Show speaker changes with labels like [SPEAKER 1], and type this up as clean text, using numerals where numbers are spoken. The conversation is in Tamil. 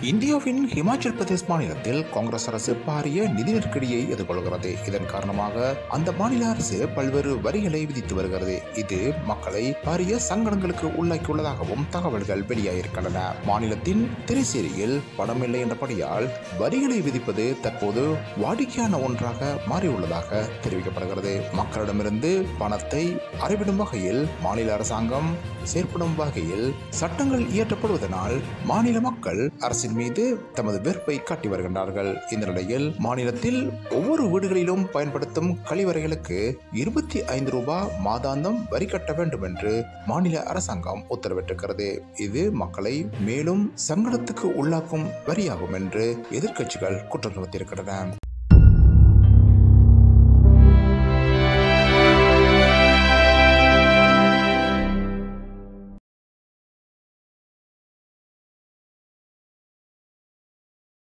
[SPEAKER 1] இந்தியாவின் ஹிமாச்சல் பிரதேஷ் மாநிலத்தில் காங்கிரஸ் அரசு பாரிய நிதி நெருக்கடியை எதிர்கொள்கிறது. இதன் காரணமாக அந்த மாநில அரசு பல்வேறு வரிகளை விதித்து வருகிறது. இது மக்களை பாரிய சங்கடங்களுக்கு உள்ளாக்கியுள்ளதாகவும் தகவல்கள் வெளியாகியிருக்கின்றன. மாநிலத்தின் திரைசேரியில் பணம் இல்லை என்றபடியால் வரிகளை விதிப்பது தற்போது வாடிக்கையான ஒன்றாக மாறியுள்ளதாக தெரிவிக்கப்படுகிறது. மக்களிடமிருந்து பணத்தை அறவிடும் வகையில் மாநில அரசாங்கம் செயற்படும் வகையில் சட்டங்கள் இயற்றப்படுவதனால் மாநில மக்கள் அரசின் மீது தமது வெறுப்பை காட்டி வருகின்றார்கள். இந்த நிலையில் மாநிலத்தில் ஒவ்வொரு வீடுகளிலும் பயன்படுத்தும் கழிவறைகளுக்கு 25 ரூபாய் மாதாந்தம் வரி கட்ட வேண்டும் என்று மாநில அரசாங்கம் உத்தரவிட்டிருக்கிறது. இது மக்களை மேலும் சங்கடத்துக்கு உள்ளாக்கும் வரியாகும் என்று எதிர்க்கட்சிகள் குற்றம் சுமத்தியிருக்கின்றன.